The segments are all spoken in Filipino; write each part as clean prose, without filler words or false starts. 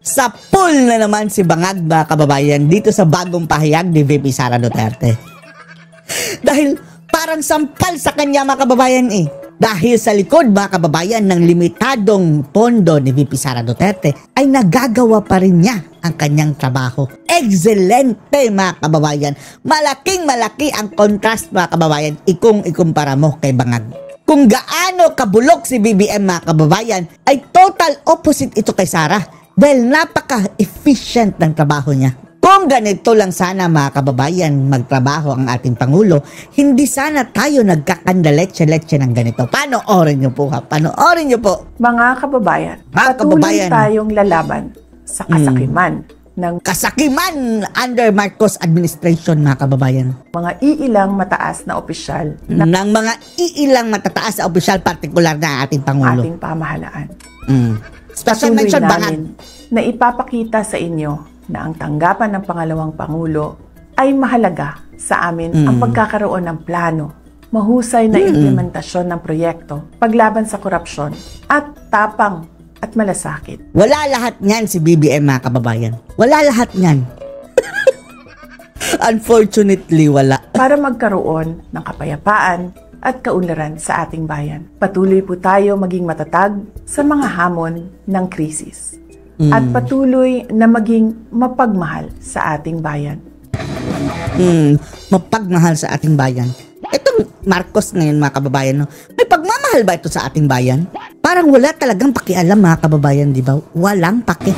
Sa pool na naman si Bangag, mga kababayan, dito sa bagong pahayag ni VP Sara Duterte. Dahil parang sampal sa kanya, mga kababayan Dahil sa likod, mga kababayan, ng limitadong pondo ni VP Sara Duterte, ay nagagawa pa rin niya ang kanyang trabaho. Excelente, mga kababayan. Malaking malaki ang contrast, mga kababayan, kung ikumpara mo kay Bangag. Kung gaano kabulok si BBM, mga kababayan, ay total opposite ito kay Sara. Dahil napaka-efficient ng trabaho niya. Kung ganito lang sana, mga kababayan, magtrabaho ang ating Pangulo, hindi sana tayo nagkakandaletse-letse ng ganito. Panoorin niyo po ha, panoorin niyo po. Mga kababayan, patuloy tayong lalaban sa kasakiman ng kasakiman under Marcos administration, mga kababayan. Mga iilang mataas na opisyal ng mga iilang matataas na opisyal, partikular na ating Pangulo. Ating pamahalaan. Special mention Bangag na ipapakita sa inyo na ang tanggapan ng pangalawang Pangulo ay mahalaga sa amin ang pagkakaroon ng plano, mahusay na implementasyon ng proyekto, paglaban sa korupsyon, at tapang at malasakit. Wala lahat niyan si BBM, mga kababayan. Wala lahat niyan. Unfortunately, wala. Para magkaroon ng kapayapaan at kaunlaran sa ating bayan. Patuloy po tayo maging matatag sa mga hamon ng krisis. At patuloy na maging mapagmahal sa ating bayan. Mapagmahal sa ating bayan. Itong Marcos ngayon, mga kababayan, may pagmamahal ba ito sa ating bayan? Parang wala talagang pakialam, mga kababayan, di ba? Walang paki.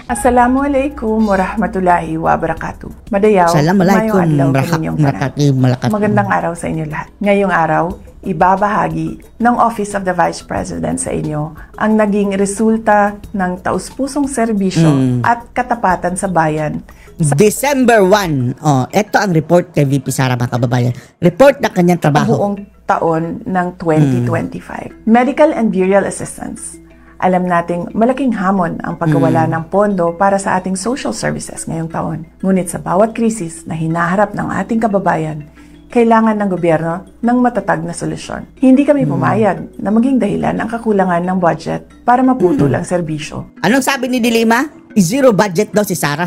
Assalamualaikum warahmatullahi wabarakatuh. Madayaw, Assalamualaikum warahmatullahi. Magandang araw sa inyo lahat. Ngayong araw, ibabahagi ng Office of the Vice President sa inyo ang naging resulta ng taus-pusong serbisyo at katapatan sa bayan. December 1. Ito ang report kay VP Sara, mga kababayan. Report na kanyang trabaho. Buong taon ng 2025. Medical and burial assistance. Alam nating malaking hamon ang pagkawala ng pondo para sa ating social services ngayong taon. Ngunit sa bawat krisis na hinaharap ng ating kababayan, kailangan ng gobyerno ng matatag na solusyon. Hindi kami pumayag na maging dahilan ang kakulangan ng budget para maputol ang serbisyo. Anong sabi ni Dilima? Zero budget daw si Sara.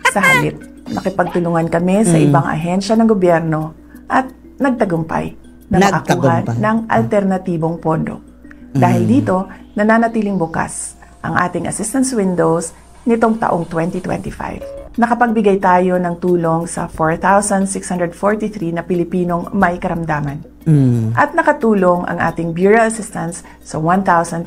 Sa halip, nakipagtulungan kami sa ibang ahensya ng gobyerno at nagtagumpay na makakuha ng alternatibong pondo. Dahil dito, nananatiling bukas ang ating assistance windows nitong taong 2025. Nakapagbigay tayo ng tulong sa 4,643 na Pilipinong may karamdaman. At nakatulong ang ating burial assistance sa 1,377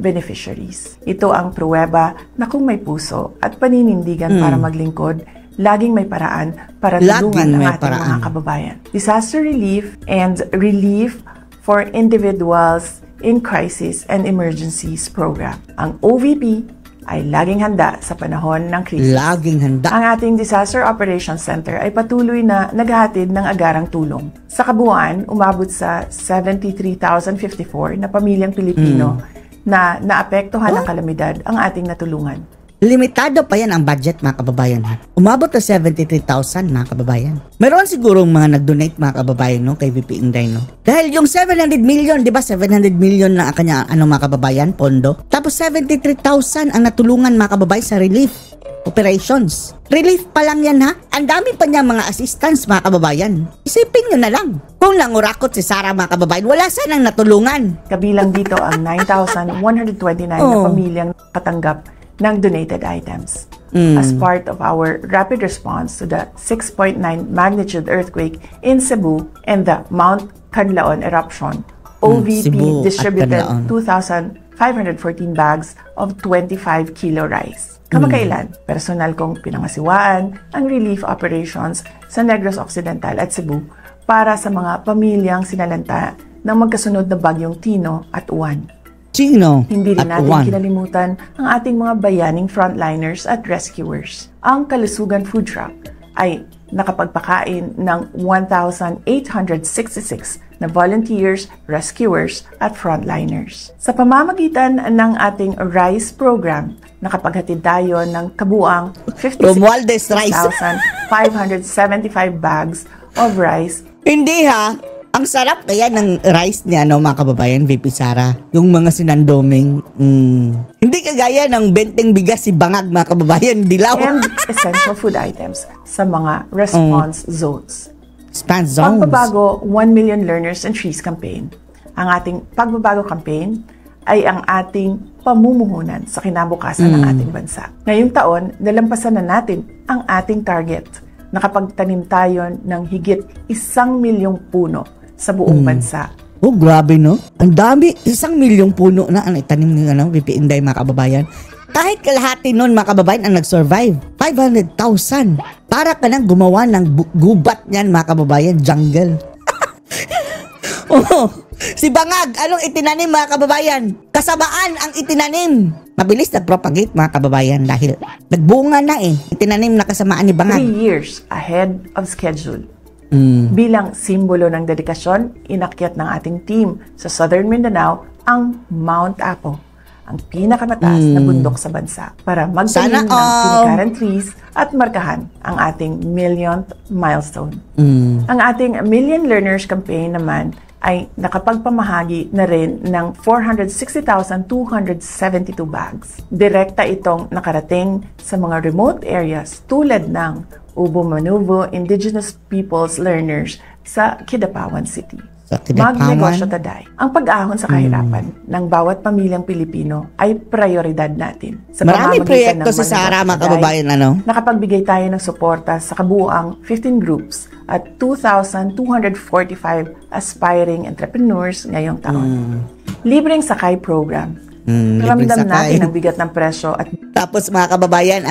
beneficiaries. Ito ang pruweba na kung may puso at paninindigan para maglingkod, laging may paraan para tulungan ang ating mga kababayan. Disaster relief and relief for individuals in crisis and emergencies program. Ang OVP ay laging handa sa panahon ng krisis. Laging handa. Ang ating Disaster Operations Center ay patuloy na naghahatid ng agarang tulong. Sa kabuuan, umabot sa 73,054 na pamilyang Pilipino na naapektuhan ng kalamidad ang ating natulungan. Limitado pa yan ang budget, mga kababayan. Umabot na 73,000, mga kababayan. Meron sigurong mga nag-donate, mga kababayan, kay VP Inday, Dahil yung 700 million, di ba? 700 million na kanya, mga kababayan, pondo. Tapos 73,000 ang natulungan, mga kababayan, sa relief operations. Relief pa lang yan, ha? Ang dami pa niya mga assistants, mga kababayan. Isipin nyo na lang. Kung nangurakot si Sara, mga kababayan, wala sanang natulungan. Kabilang dito ang 9,129 na pamilyang katanggap ng donated items. As part of our rapid response to the 6.9 magnitude earthquake in Cebu and the Mount Canlaon eruption, OVP distributed 2,514 bags of 25 kilo rice. Kamakailan, personal kong pinangasiwaan ang relief operations sa Negros Occidental at Cebu para sa mga pamilyang sinalanta ng magkasunod na bagyong Tino at Uwan. Hindi rin natin kinalimutan ang ating mga bayaning frontliners at rescuers. Ang Kalusugan Food Truck ay nakapagpakain ng 1,866 na volunteers, rescuers at frontliners. Sa pamamagitan ng ating rice program, nakapaghatid tayo ng kabuang 56,575 bags of rice. Hindi ha, Ang sarap kaya ng rice niya, mga kababayan, VP Sara. Yung mga sinandoming. Hindi kagaya ng benteng bigas si Bangag, mga kababayan, dilaw. And essential food items sa mga response zones. Response zones. Pagbabago 1 Million Learners and Trees campaign. Ang ating pagbabago campaign ay ang ating pamumuhunan sa kinabukasan ng ating bansa. Ngayong taon, nalampasan na natin ang ating target. Nakapagtanim tayo ng higit 1 milyong puno sa buong bansa. Oh, grabe, no? Ang dami. 1 milyong puno na ang itanim ng VP Inday, mga kababayan. Kahit kalahati nun, mga kababayan, ang nag-survive. 500,000. Para ka nang gumawa ng gubat niyan, mga kababayan, jungle. Oh, si Bangag, anong itinanim, mga kababayan? Kasabaan ang itinanim. Mabilis nag-propagate, mga kababayan, dahil nagbunga na itinanim na kasamaan ni Bangag. 3 years ahead of schedule. Bilang simbolo ng dedikasyon, inakyat ng ating team sa Southern Mindanao ang Mount Apo, ang pinakamataas na bundok sa bansa, para magtanim ng tinikaran trees at markahan ang ating millionth milestone. Ang ating Million Learners campaign naman ay nakapagpamahagi na rin ng 460,272 bags. Direkta itong nakarating sa mga remote areas tulad ng Ubo-Manubo Indigenous Peoples Learners sa Kidapawan City. Magnegosyo taday. Ang pag-ahon sa kahirapan ng bawat pamilyang Pilipino ay prioridad natin. Sa Marami proyekto si Sara, mga kababayan, nakapagbigay tayo ng suporta sa kabuuang 15 groups at 2,245 aspiring entrepreneurs ngayong taon. Libreng sakay program. Ramdam natin ang bigat ng presyo at tapos, mga kababayan,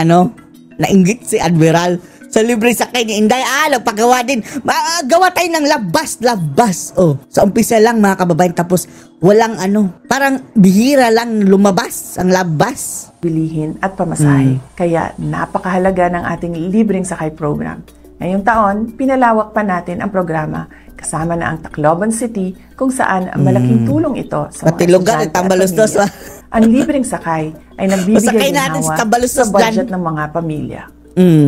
nainggit si Admiral sa libre sakay ni Inday. Nagpagawa din. Gawa tayo ng labas. Sa umpisa lang, mga kababayan, tapos walang parang bihira lang lumabas ang labas. Bilihin at pamasahe. Kaya napakahalaga ng ating libreng sakay program. Ngayong taon, pinalawak pa natin ang programa kasama na ang Tacloban City, kung saan malaking tulong ito sa mga lugar, Tambaluslos. Ang libreng sakay ay nagbibigay natin sa Tambaluslos budget ng mga pamilya.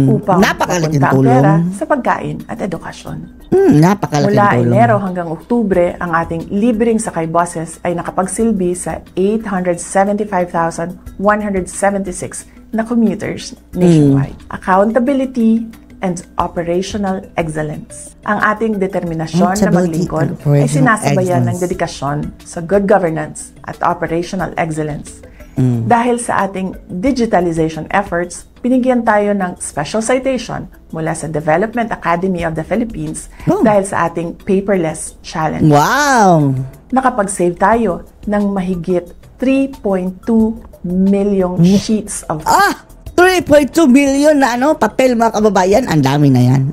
Upang napakalaking mapunta ang tulong pera sa pagkain at edukasyon. Napakalaking Mula tulong. Enero hanggang Oktubre, ang ating libreng sakay buses ay nakapagsilbi sa 875,176 na commuters nationwide. Accountability and operational excellence. Ang ating determinasyon na maglingkod ay sinasabayan ng dedikasyon sa good governance at operational excellence. Dahil sa ating digitalization efforts, binigyan tayo ng special citation mula sa Development Academy of the Philippines dahil sa ating paperless challenge. Wow! Nakapag-save tayo ng mahigit 3.2 million sheets of 3.2 million na papel, mga kababayan. Ang dami na yan.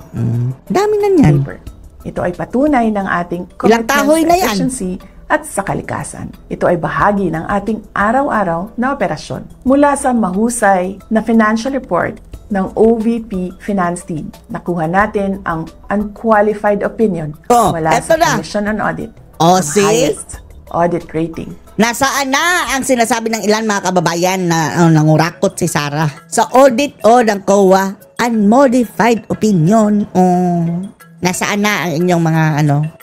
Dami na yan. paper. Ito ay patunay ng ating Ilang kahoy na yan? efficiency at sa kalikasan. Ito ay bahagi ng ating araw-araw na operasyon. Mula sa mahusay na financial report ng OVP Finance Team, nakuha natin ang unqualified opinion mula sa Commission on Audit. Ang highest audit rating. Nasaan na ang sinasabi ng ilan, mga kababayan, na nangurakot si Sara? Sa audit ng COA, unmodified opinion. Nasaan na ang inyong mga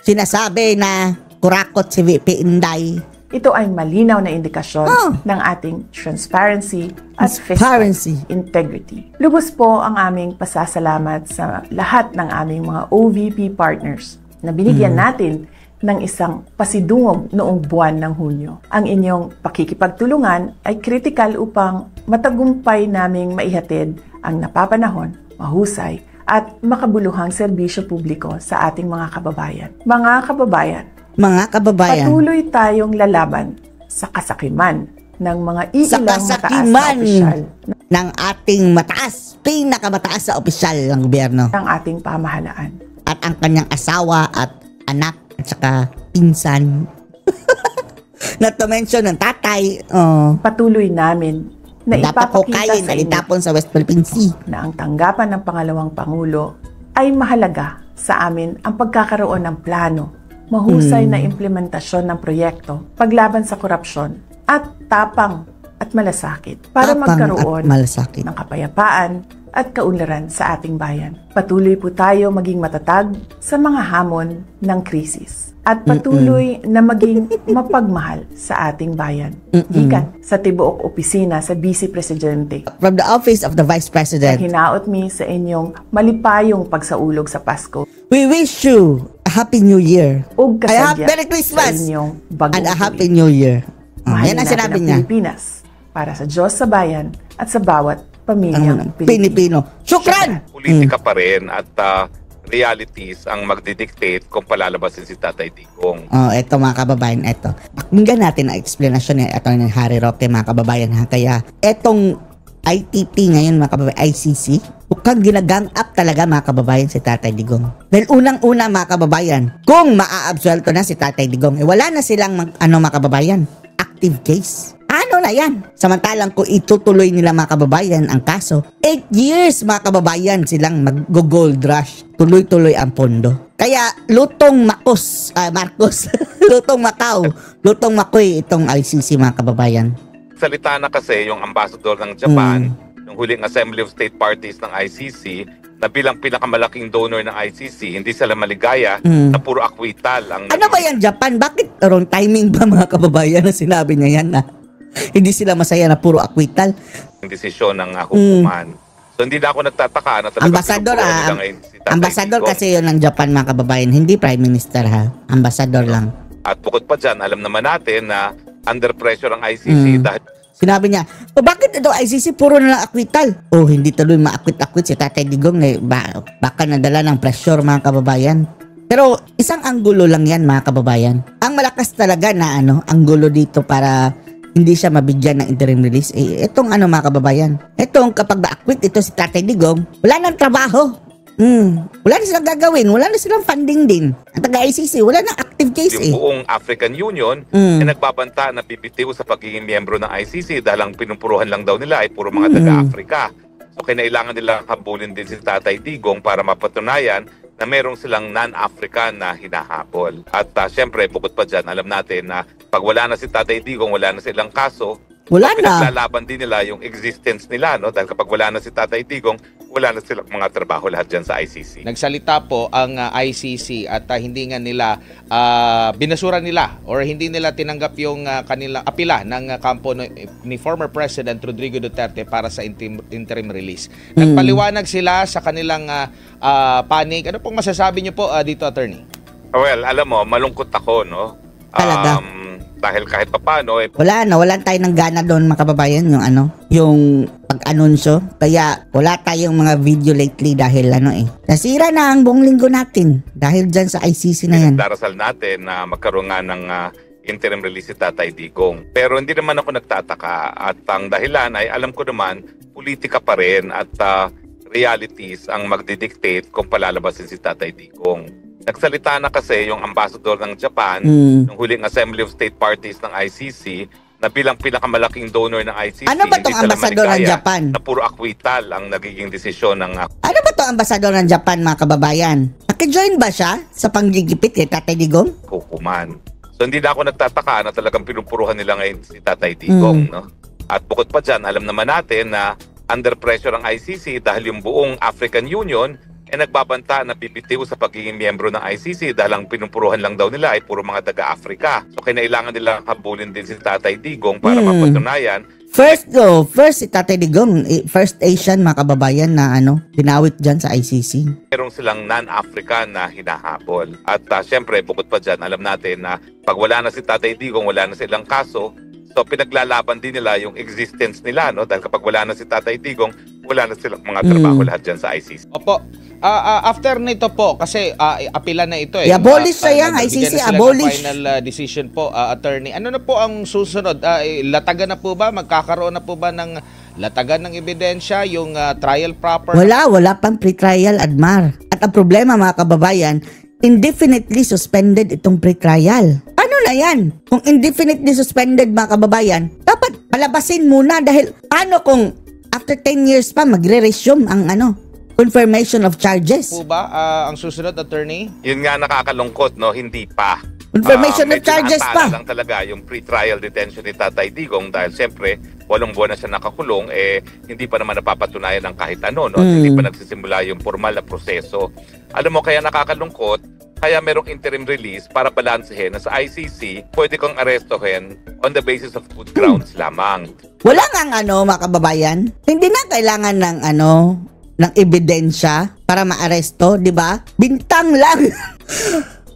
sinasabi na kurakot si VP Inday? Ito ay malinaw na indikasyon ng ating transparency at fiscal integrity. Lubos po ang aming pasasalamat sa lahat ng aming mga OVP partners na binigyan natin ng isang pasidungog noong buwan ng Hunyo. Ang inyong pakikipagtulungan ay kritikal upang matagumpay naming maihatid ang napapanahon, mahusay, at makabuluhang serbisyo publiko sa ating mga kababayan. Mga kababayan, patuloy tayong lalaban sa kasakiman ng mga iilang mataas na opisyal ng ating pinakamataas sa opisyal ng gobyerno ng ating pamahalaan. At ang kanyang asawa at anak at saka pinsan. Not to mention ng tatay. Patuloy namin na ipapakita sa inyo sa West Philippine Sea na ang tanggapan ng pangalawang Pangulo ay mahalaga sa amin ang pagkakaroon ng plano, mahusay na implementasyon ng proyekto, paglaban sa korupsyon, at tapang at malasakit para magkaroon ng kapayapaan at kaunlaran sa ating bayan. Patuloy po tayo maging matatag sa mga hamon ng krisis at patuloy na maging mapagmahal sa ating bayan. Gikan sa tibuok opisina sa Vice Presidente. From the Office of the Vice President, Hinaot mi sa inyong malipayong pagsaulog sa Pasko. we wish you a Happy New Year. Ug Ay, kasadya Merry sa Christmas inyong bagong and a Happy tuig. New Year. Mahalin Yan ang natin sinabi ang niya. Pilipinas para sa Diyos sa bayan at sa bawat pamilyang Pilipino. Pilipino. Shukran! Politika pa rin at realities ang magdidictate kung palalabasin si Tatay Digong. Oh, eto mga kababayan, eto. Pakinggan natin ang explanation ni Atty. Harry Roque, mga kababayan, ha. Kaya etong ITP ngayon, mga kababayan, ICC, mukhang ginagang up talaga, mga kababayan, si Tatay Digong. Dahil unang-una, mga kababayan, kung maaabsuelto na si Tatay Digong, wala na silang mga kababayan, active case. Ano na yan? Samantalang kung itutuloy nila, mga kababayan, ang kaso, 8 years, mga kababayan, silang mag-gold rush. Tuloy-tuloy ang pondo. Kaya lutong Marcos, lutong Macau, lutong Makoy itong ICC, mga kababayan. Salita na kasi yung ambassador ng Japan, yung huling Assembly of State Parties ng ICC, na bilang pinakamalaking donor ng ICC, hindi sila maligaya na puro acquittal ang Ano ba yan, Japan? Bakit wrong timing ba, mga kababayan, na sinabi niya yan na hindi sila masaya na puro acquittal? desisyon ng hukuman. So hindi na ako nagtataka na talagang Ambasador, pinupuruan nila ngayon si Tatay ambasador Digong. kasi yun ng Japan, mga kababayan, hindi prime minister, ha. Ambasador lang. At bukod pa dyan, alam naman natin na under pressure ang ICC dahil Sinabi niya, bakit ito ICC puro na lang acquittal? Oh, hindi tuloy ma-acquit si Tatay Digong, baka nadala ng pressure, mga kababayan. Pero isang anggulo lang yan, mga kababayan. Ang malakas talaga na anggulo dito para hindi siya mabigyan ng interim release. Itong mga kababayan. Itong kapag na-acquit ito si Tatay Digong, wala nang trabaho. Wala na silang gagawin, wala na silang funding din. Ang taga-ICC, wala nang active case yung buong African Union ay nagbabanta na bibitiw sa pagiging miyembro ng ICC dahil ang pinupuruhan lang daw nila ay puro mga taga-Afrika. So kinailangan nila habulin din si Tatay Digong para mapatunayan na merong silang non-African na hinahabol. At syempre, bukod pa dyan, alam natin na pag wala na si Tatay Digong, wala na silang kaso, Wala so, na. pinaglalaban din nila yung existence nila, no? Dahil kapag wala na si Tatay Digong, wala na silang mga trabaho lahat dyan sa ICC. Nagsalita po ang ICC at hindi nga nila binasura nila or hindi nila tinanggap yung kanilang apila ng kampo ni former President Rodrigo Duterte para sa interim release. Nagpaliwanag sila sa kanilang panig. Ano pong masasabi niyo po dito, attorney? Well, alam mo, malungkot ako, no? Talaga? Dahil kahit papano, Wala tayong ng gana doon, mga kababayan, yung pag-anunsyo. Kaya wala tayong mga video lately dahil nasira na ang buong linggo natin dahil dyan sa ICC na yan. darasal natin na magkaroon nga ng interim release si Tatay Digong. Pero hindi naman ako nagtataka at ang dahilan ay alam ko naman, politika pa rin at realities ang magdidictate kung palalabasin si Tatay Digong. Nagsalita na kasi yung ambassador ng Japan, yung huling Assembly of State Parties ng ICC, na bilang pinakamalaking donor ng ICC, Ano ba tong hindi sila ambassador ng maligaya Japan? na puro acquittal ang nagiging desisyon ng Ano ba to ambasador ng Japan, mga kababayan? Nakijoin ba siya sa panggigipit kay Tatay Digong? hukuman. So hindi na ako nagtataka na talagang pinupuruhan nila ngayon si Tatay Digong. No? At bukod pa dyan, alam naman natin na under pressure ang ICC dahil yung buong African Union ay nagbabanta na bibitiw sa pagiging miyembro ng ICC dahil ang pinupuruhan lang daw nila ay puro mga taga-Afrika. So kinailangan nilang habulin din si Tatay Digong para mapatunayan. First si Tatay Digong, first Asian, mga kababayan, na dinawit dyan sa ICC. Merong silang non-African na hinahabol. At syempre, bukod pa dyan, alam natin na pag wala na si Tatay Digong, wala na silang kaso, so pinaglalaban din nila yung existence nila, no? Dahil kapag wala na si Tatay Digong, wala na silang mga trabaho lahat dyan sa ICC. Opo. After nito po, kasi apila na ito I-abolish na yan, ICC, abolish. Final decision po, attorney. Ano na po ang susunod? Latagan na po ba? Magkakaroon na po ba ng latagan ng ebidensya, yung trial proper? Wala pang pre-trial, Admar. At ang problema, mga kababayan, indefinitely suspended itong pre-trial. Ano na yan? Kung indefinitely suspended, mga kababayan, dapat palabasin muna dahil paano kung after 10 years pa magre-resume ang confirmation of charges? Po ba ang susunod, attorney? Yun nga nakakalungkot, no? Hindi pa. Confirmation of charges pa. Lang talaga yung pre-trial detention ni Tatay Digong dahil siyempre 8 buwan na siya nakakulong, hindi pa naman napapatunayan ng kahit ano, no? Hindi pa nagsisimula yung formal na proseso. Alam mo, kaya nakakalungkot, kaya merong interim release para balansehin na sa ICC, pwede kang arestohin on the basis of good grounds lamang. Wala nga mga kababayan, hindi na kailangan ng ng ebidensya para maaresto, di ba? Bintang lang.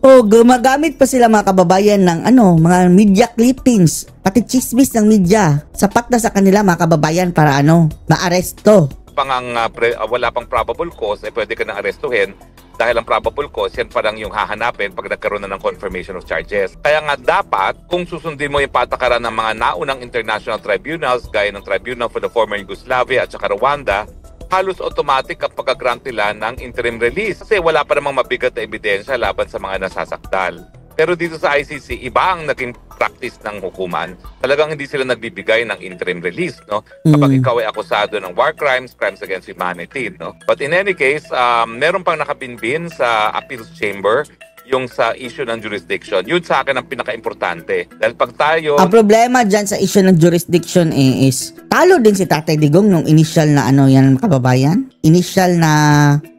O gumagamit pa sila mga kababayan ng mga media clippings, pati chismis ng media. Sapat na sa kanila mga kababayan para maaresto. Wala pang probable cause, pwede ka na arestuhin dahil ang probable cause, yan parang yung hahanapin pag nagkaroon na ng confirmation of charges. Kaya nga dapat, kung susundin mo yung patakaran ng mga naunang international tribunals, gaya ng Tribunal for the Former Yugoslavia at saka Rwanda, halos automatic ang pagka-grant nila ng interim release kasi wala pa namang mabigat na ebidensya laban sa mga nasasakdal. Pero dito sa ICC, iba ang naging practice ng hukuman. Talagang hindi sila nagbibigay ng interim release, no? Kapag ikaw ay akusado ng war crimes, crimes against humanity, no? But in any case, meron pang nakabinbin sa appeals chamber yung sa issue ng jurisdiction. Yun sa akin ang pinaka-importante. Dahil pag tayo... Ang problema dyan sa issue ng jurisdiction is talo din si Tatay Digong nung initial na yan kababayan. Initial na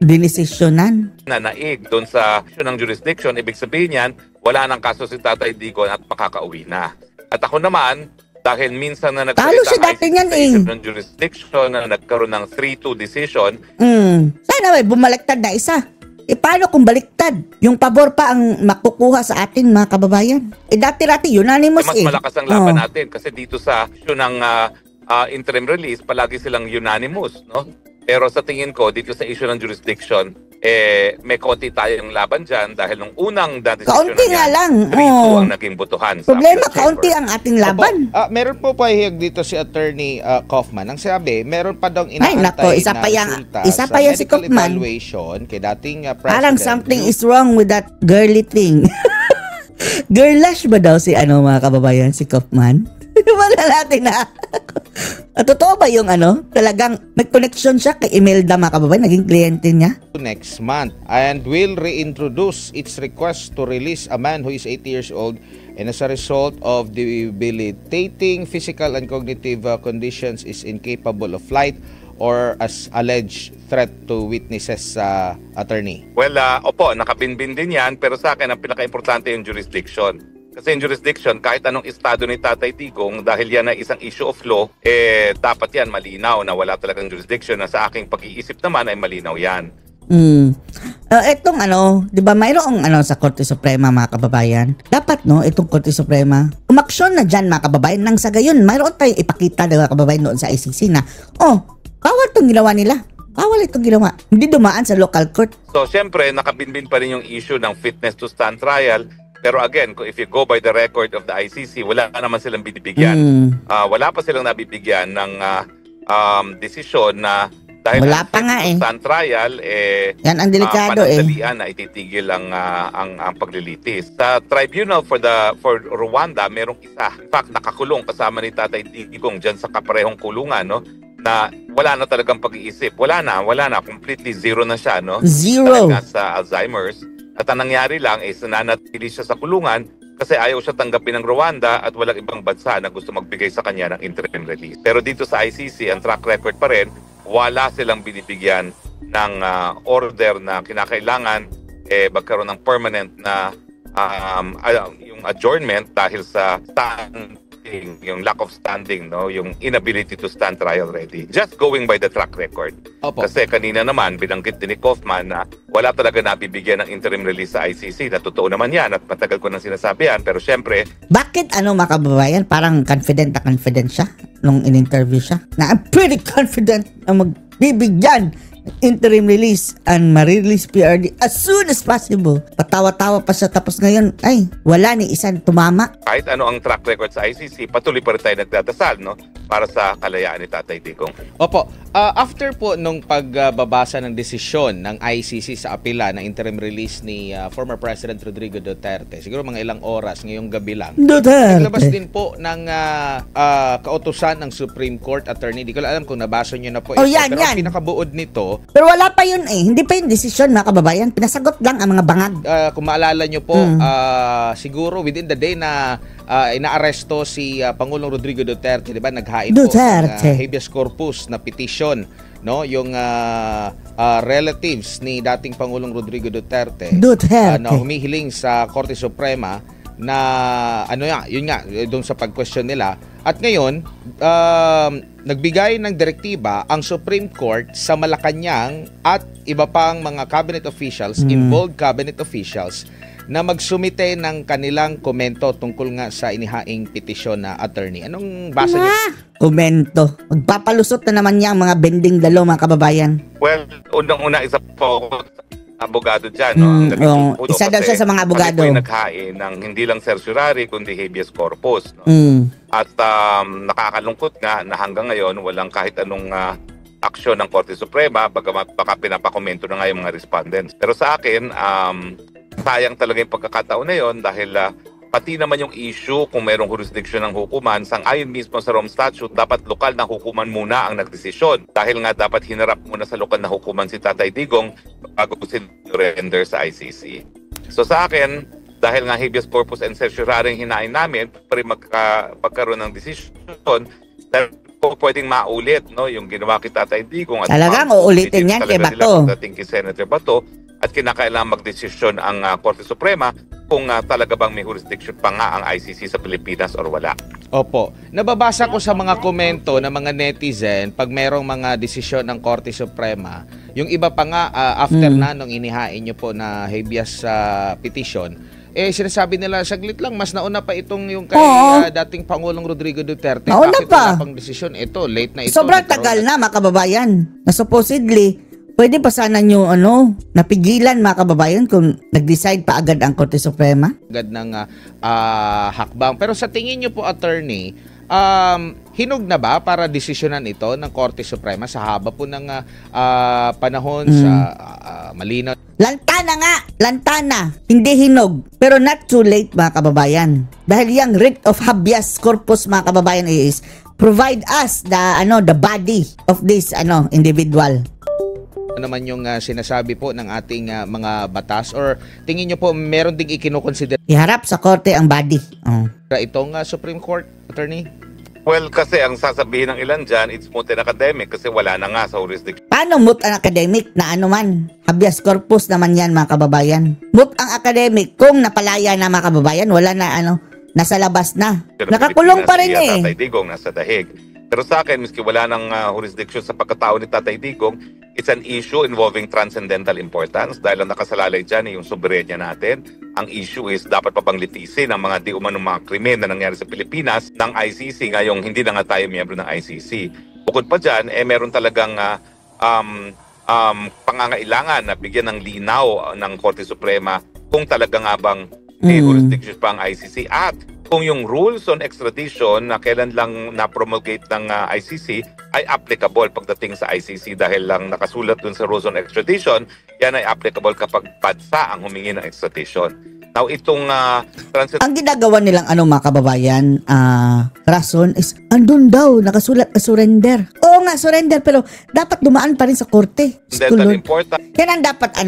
dinesisyonan. Na naig doon sa issue ng jurisdiction, ibig sabihin yan, wala nang kaso si Tatay Digong at makakauwi na. At ako naman, dahil minsan na talo siya dati niyan issue ng jurisdiction na nagkaroon ng 3-2 decision. Sana bumaliktad na isa. Paano kung baliktad? Yung pabor pa ang makukuha sa atin mga kababayan. Dati-rati unanimous mas malakas ang laban natin kasi dito sa issue ng interim release, palagi silang unanimous, no? Pero sa tingin ko, dito sa issue ng jurisdiction, may konti tayong laban dyan dahil nung unang decision kaunti nga lang. 3-2 ang naging butuhan. Problema, kaunti ang ating laban. Meron po pahihig dito si Attorney Kaufman. Ang sabi, meron pa daw inaantay isa pa sa yan si medical Kaufman. evaluation kay dating President. Parang something is wrong with that girly thing. Girlish ba daw si mga kababayan, si Kaufman? Wala natin na. Totoo ba yung talagang nag-connection siya kay Imelda mga kababayan, naging kliyente niya? Next month and will reintroduce its request to release a man who is 80 years old and as a result of debilitating physical and cognitive conditions is incapable of flight or as alleged threat to witnesses, attorney. Well, opo, nakabinbin din yan, pero sa akin ang pinaka-importante yung jurisdiction. Kasi yung jurisdiction, kahit anong estado ni Tatay Digong, dahil yan ay isang issue of law, dapat yan malinaw na wala talagang jurisdiction na sa aking pag-iisip naman ay malinaw yan. Etong di ba mayroong sa Korte Suprema mga kababayan? Dapat itong Korte Suprema, umaksyon na dyan mga kababayan, nang sa gayon, mayroon tayong ipakita mga kababayan doon sa ICC na, bawal itong ginawa nila. Bawal itong ginawa. Hindi dumaan sa local court. So, syempre, nakabinbin pa rin yung issue ng fitness to stand trial. Pero again, if you go by the record of the ICC, wala naman silang binibigyan. Wala pa silang nabibigyan ng desisyon na dahil wala pa nga stand trial, yan ang delikado panandalian na ititigil ang paglilitis. Sa Tribunal for Rwanda, merong isa. In fact, nakakulong kasama ni Tatay Digong dyan sa kaparehong kulungan, no? Na wala na talagang pag-iisip. Wala na. Completely zero na siya, no? Zero. Dahil nga sa Alzheimer's. At ang nangyari lang is nananatili siya sa kulungan kasi ayaw siya tanggapin ng Rwanda at walang ibang bansa na gusto magbigay sa kanya ng interim release. Pero dito sa ICC, ang track record pa rin, wala silang binibigyan ng order na kinakailangan magkaroon ng permanent na yung adjournment dahil sa yung lack of standing, no, yung inability to stand trial ready. Just going by the track record. Opo. Kasi kanina naman binanggit din ni Kaufman na wala talaga nabibigyan ng interim release sa ICC. Na totoo naman yan at matagal ko nang sinasabi yan. Pero syempre, bakit mga kababayan parang confident siya nung in-interview siya? Na I'm pretty confident na magbibigyan interim release and ma-release PRD as soon as possible. Patawa-tawa pa siya tapos ngayon, wala ni isang tumama. Kahit ano ang track record sa ICC, patuloy pa rin tayo nagdadasal, no? Para sa kalayaan ni Tatay Digong. Opo. After po nung pagbabasa ng desisyon ng ICC sa apela ng interim release ni former President Rodrigo Duterte, siguro mga ilang oras ngayong gabi lang, naglabas din po ng kautusan ng Supreme Court, attorney. Di ko alam kung nabasa nyo na po ito. Yan, pero ang pinakabuod nito, ito. Pero wala pa yun eh. Hindi pa yung desisyon, mga kababayan. Pinasagot lang ang mga bangag. Kung maalala nyo po, siguro within the day na inaaresto si Pangulong Rodrigo Duterte, di ba? Naghain po ng habeas corpus na petition, no? Yung relatives ni dating Pangulong Rodrigo Duterte. Na humihiling sa Korte Suprema na yun nga doon sa pag-question nila. At ngayon, nagbigay ng direktiba ang Supreme Court sa Malacanang at iba pang mga cabinet officials, involved cabinet officials, na magsumite ng kanilang komento tungkol nga sa inihaing petisyon na attorney. Anong basa niyo? Komento. Magpapalusot na naman niya ang mga bending dalo, mga kababayan. Well, unang-una isa po abogado dyan, no? Isa daw siya sa mga abogado. Kami po naghain ng hindi lang certiorari, kundi habeas corpus. No? At nakakalungkot nga na hanggang ngayon, walang kahit anong aksyon ng Korte Suprema, baka pinapakomento na nga yung mga respondents. Pero sa akin, sayang talaga yung pagkakataon na yun dahil pati naman yung issue kung mayroong jurisdiction ng hukuman, sang-ayon mismo sa Rome Statute, dapat lokal na hukuman muna ang nagdesisyon. Dahil nga dapat hinarap muna sa lokal na hukuman si Tatay Digong bago sinurrender sa ICC. So sa akin, dahil nga habeas corpus and certiorari ang hinain namin, pagkaroon ng desisyon, dahil po pwedeng maulit, no, yung ginawa kay Tatay Digong. At talagang uulitin yan kay Bato. Dating kay Senator Bato, at kinakailangan magdesisyon ang Korte Suprema kung talaga bang may jurisdiction pa nga ang ICC sa Pilipinas or wala. Opo. Nababasa ko sa mga komento ng mga netizen pag merong mga desisyon ng Korte Suprema, yung iba pa nga after na nung inihain nyo po na habeas petition, sinasabi nila, saglit lang, mas nauna pa itong yung kay dating Pangulong Rodrigo Duterte. Nauna pa. Wala pang desisyon? Ito, late na ito. Sobrang tagal na, mga kababayan. Na supposedly, pwede pa sana nyo, napigilan, mga kababayan, kung nag-decide pa agad ang Korte Suprema? Agad ng hakbang. Pero sa tingin nyo po, attorney, hinog na ba para desisyonan ito ng Korte Suprema sa haba po ng panahon sa malinaw? Lantana nga! Lantana! Hindi hinog. Pero not too late, mga kababayan. Dahil yung writ of habeas corpus, mga kababayan, is provide us the body of this individual. Ano naman yung sinasabi po ng ating mga batas, or tingin nyo po meron ding ikinukonsider iharap sa korte ang body itong Supreme Court, attorney? Well, kasi ang sasabihin ng ilan dyan, it's moot and academic kasi wala na nga sa jurisdiction. Paano moot ang academic na man? Habeas corpus naman yan, mga kababayan. Moot ang academic kung napalaya na, mga kababayan, wala na nasa labas na. Nakakulong pa rin Tatay Digong nasa dahig. Pero sa akin, miski wala ng jurisdiction sa pagkatao ni Tatay Digong, it's an issue involving transcendental importance dahil ang nakasalalay dyan yung soberenya natin. Ang issue is dapat pa bang litisin ang mga di umanong mga krimen na nangyari sa Pilipinas ng ICC ngayong hindi na nga tayo miyembro ng ICC. Bukod pa dyan, meron talagang pangangailangan na bigyan ng linaw ng Korte Suprema kung talaga nga bang may jurisdiction pa ang ICC at kung yung rules on extradition na kailan lang na-promulgate ng ICC ay applicable pagdating sa ICC dahil lang nakasulat dun sa rules on extradition, yan ay applicable kapag bansa ang humingi ng extradition. Now, itong ang ginagawa nilang mga kababayan, rason is, andun daw, nakasulat na surrender. Oo nga, surrender, pero dapat dumaan pa rin sa korte. Yan ang dapat,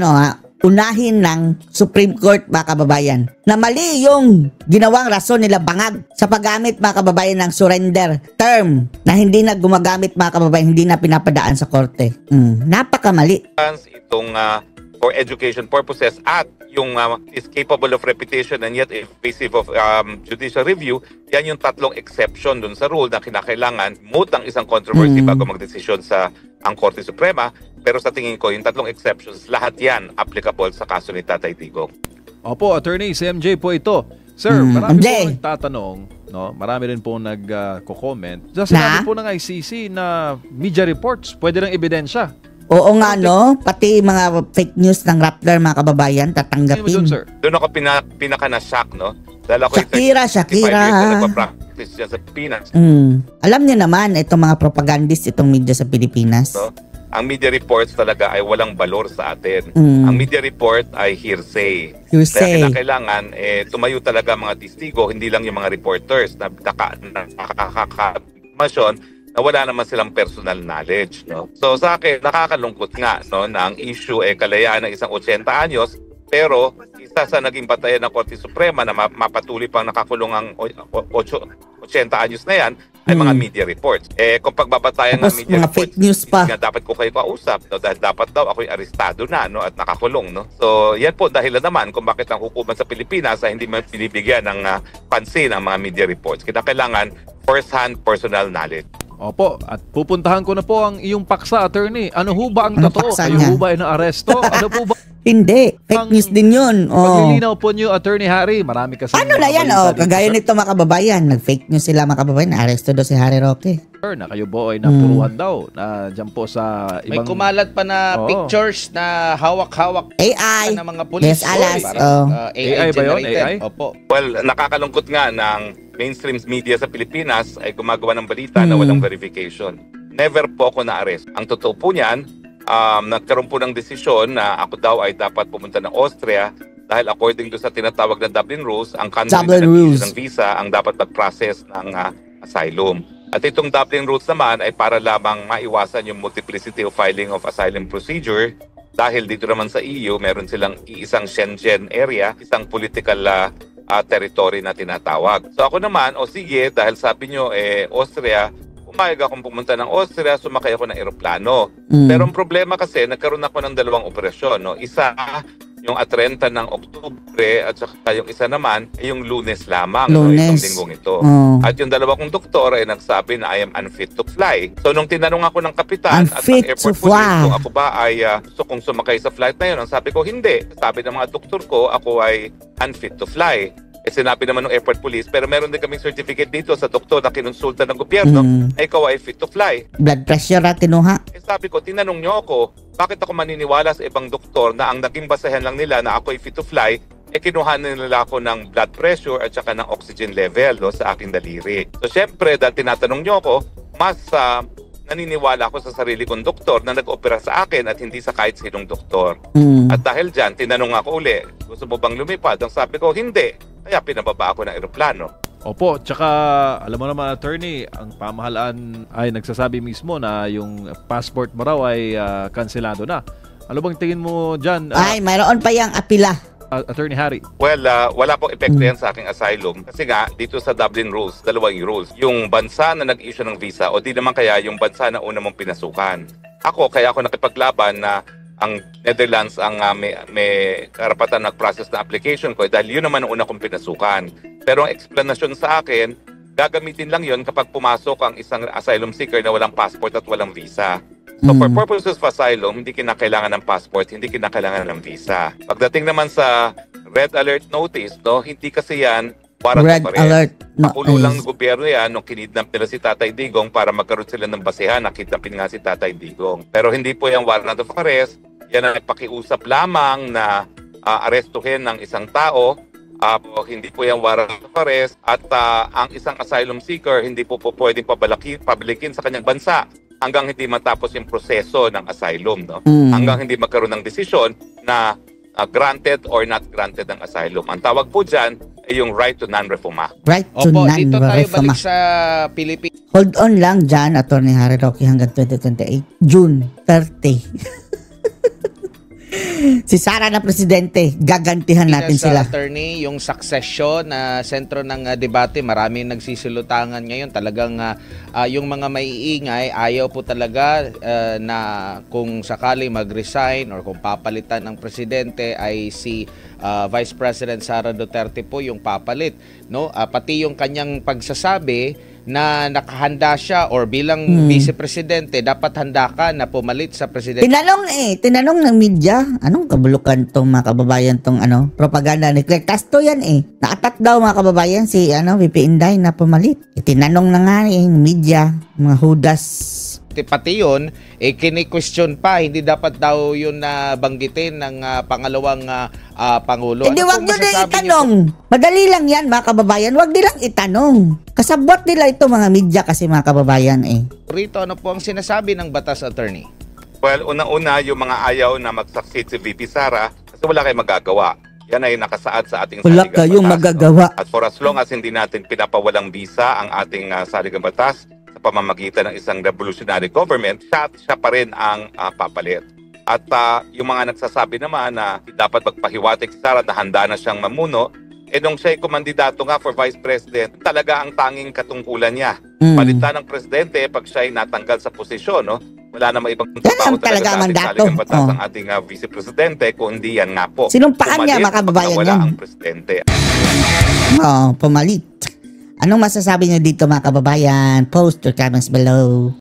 unahin ng Supreme Court, mga kababayan, na mali yung ginawang rason nila bangag sa paggamit, mga kababayan, ng surrender term na hindi na gumagamit, mga kababayan, hindi na pinapadaan sa korte. Napakamali. Itong for education purposes at yung is capable of repetition and yet evasive of judicial review, yan yung tatlong exception dun sa rule na kinakailangan moot ang isang controversy bago magdesisyon sa ang Korte Suprema. Pero sa tingin ko, yung tatlong exceptions, lahat yan applicable sa kaso ni Tatay Digong. Opo, Attorney, si MJ po ito. Sir, marami po nagtatanong, no? Marami rin po nag-comment. Sinabi po ng ICC na media reports, pwede ng ebidensya. Oo nga, no? Pati mga fake news ng Rappler, mga kababayan, tatanggapin. Doon ako pinaka na-shock, no? Dahil ako Shakira. Nagpa-practice dyan sa Pilipinas. Alam niyo naman, itong mga propagandist, itong media sa Pilipinas. So, ang media reports talaga ay walang balor sa atin. Ang media report ay hearsay. Kaya kailangan tumayo talaga mga testigo, hindi lang yung mga reporters na nakaka-informasyon na na wala naman silang personal knowledge, no? So sa akin, nakakalungkot nga, no, na ang issue kalayaan ng isang 80 anyos, pero isa sa naging batayan ng Korte Suprema na mapatuloy pang nakakulong ang 80 anyos na yan ay mga media reports. Kung pagbabatayan ng media mga reports, fake news pa. Dapat ko kayo kausap, no? Dahil dapat daw ako'y arestado na, no, at nakakulong, no? So yan po dahilan naman kung bakit ang hukuman sa Pilipinas ay hindi man binibigyan ng pansin ang mga media reports. Kailangan first-hand personal knowledge. Opo, at pupuntahan ko na po ang iyong paksa, attorney. Ano ho ba ang Ano totoo? paksa Kayo niya? ho ba ay na-aresto? Ano po ba? Hindi. Fake news din yun. Paglilinaw po niyo, Attorney Harry. Marami kasi Ano na yan? Kagaya nito mga kababayan. Nag-fake news sila mga kababayan. Aresto daw si Harry Roque. na kayo po ay napuruhan daw na dyan po sa May ibang... kumalat pa na Oo. pictures na hawak-hawak AI. ng mga pulis. Yes, alas. AI ba yun? generated. AI? Opo. Well, nakakalungkot nga ng mainstream media sa Pilipinas ay gumagawa ng balita na walang verification. Never po ako na-arrest. Ang totoo po niyan, nagkaroon po ng desisyon na ako daw ay dapat pumunta ng Austria dahil according to sa tinatawag na Dublin Rules, ang country Dublin na nag-issue Rules. ng visa ang dapat mag-process ng asylum. At itong Dublin Rules naman ay para lamang maiwasan yung multiplicity of filing of asylum procedure dahil dito naman sa EU, meron silang isang Schengen area, isang political territory na tinatawag. So ako naman, sige, dahil sabi nyo, Austria, pumayag akong pumunta ng Austria, sumakay ako ng eroplano. Pero ang problema kasi, nagkaroon ako ng dalawang operasyon. No? Isa, yung 30 ng Oktubre, at saka yung isa naman, ay yung Lunes lamang. No? Itong linggong ito. At yung dalawa kong doktor ay nagsabi na I am unfit to fly. So nung tinanong ako ng kapitan at ng airport police kung ako ba ay gusto kong sumakay sa flight na yun, ang sabi ko, hindi. Sabi ng mga doktor ko, ako ay unfit to fly. Sinabi naman ng airport police, pero meron din kaming certificate dito sa doktor na kinonsulta ng gobyerno, ay ikaw ay fit to fly. Blood pressure at tinuha. Sabi ko, tinanong nyo ako, bakit ako maniniwala sa ibang doktor na ang naging basahan lang nila na ako ay fit to fly, kinuhanan nila ako ng blood pressure at saka ng oxygen level sa aking daliri. So syempre, dahil tinatanong nyo ako, mas naniniwala ako sa sarili kong doktor na nag-opera sa akin at hindi sa kahit sinong doktor. At dahil dyan, tinanong ako uli, gusto mo bang lumipad? Ang sabi ko, hindi. Kaya pinababa ako ng eroplano. Opo, tsaka alam mo naman, attorney, ang pamahalaan ay nagsasabi mismo na yung passport mo raw ay kanselado na. Ano bang tingin mo dyan? Ay, mayroon pa yung apila. Attorney Harry. Well, wala pong epekto yan sa aking asylum. Kasi nga, dito sa Dublin Rules, dalawang rules. Yung bansa na nag-issue ng visa o di naman kaya yung bansa na una mong pinasukan. Kaya ako nakipaglaban na ang Netherlands ang may karapatan nag-process na application ko dahil yun naman ang una kong pinasukan. Pero ang explanation sa akin, gagamitin lang yun kapag pumasok ang isang asylum seeker na walang passport at walang visa. So for purposes of asylum, hindi kinakailangan ng passport, hindi kinakailangan ng visa. Pagdating naman sa red alert notice, no, hindi kasi yan warrant Red of arrest. alert Pakulo lang notice. ng gobyerno yan nung kinidnap nila si Tatay Digong para magkaroon sila ng basehan na kidnapin nga si Tatay Digong. Pero hindi po yung warrant of arrest. Yan ang pakiusap lamang na arestuhin ng isang tao. Hindi po yung warrant of arrest. At ang isang asylum seeker hindi po pwedeng pabalikin sa kanyang bansa hanggang hindi matapos yung proseso ng asylum. No? Hanggang hindi magkaroon ng desisyon na granted or not granted ang asylum. Ang tawag po dyan ay yung right to non-refoulement. Right to Opo, dito tayo balik non-refoulement. sa Pilipinas. Hold on lang dyan, Attorney Harry Roque, hanggang 2028. June 30. Si Sara na presidente, gagantihan natin sila. Attorney, yung succession na sentro ng debate, marami nagsisilutangan ngayon. Talagang yung mga maiingay, ayaw po talaga na kung sakali mag-resign or kung papalitan ng presidente ay si Vice President Sara Duterte po yung papalit. No? Pati yung kanyang pagsasabi na nakahanda siya or bilang vice-presidente, dapat handa ka na pumalit sa presidente. Tinanong ng media, anong kabulukan tong mga kababayan tong propaganda ni Claire Castro yan Naatak daw mga kababayan si VP Inday na pumalit. Tinanong na nga ng media, mga hudas. Pati yun, kini-question pa, hindi dapat daw yun na banggitin ng pangalawang Pangulo. Hindi, wag Ano nyo na masasabi itanong. Madali lang yan mga kababayan, wag nilang itanong. Kasabot nila ito mga media kasi mga kababayan Rito, ano po ang sinasabi ng batas, attorney? Well, unang-una, yung mga ayaw na mag-succeed si VP Sara kasi wala kayong magagawa. Yan ay nakasaad sa ating Wala saligang kayong batas, magagawa. no? At for as long as hindi natin pinapawalang visa ang ating saligang batas, sa pamamagitan ng isang revolutionary government, siya pa rin ang papalit. At yung mga nagsasabi naman na dapat magpahiwatig si Sara na handa na siyang mamuno, nung siya'y kumandidato nga for Vice President, talaga ang tanging katungkulan niya. Palitan ng presidente pag siya'y natanggal sa posisyon, no? Wala namang ibang trabaho talaga mandato. Batas ang ating Vice Presidente, kundi yan nga po. Sinumpaan niya, mga kababayan wala yan. ang presidente. Pumalit. Anong masasabi niyo dito, mga kababayan? Post your comments below.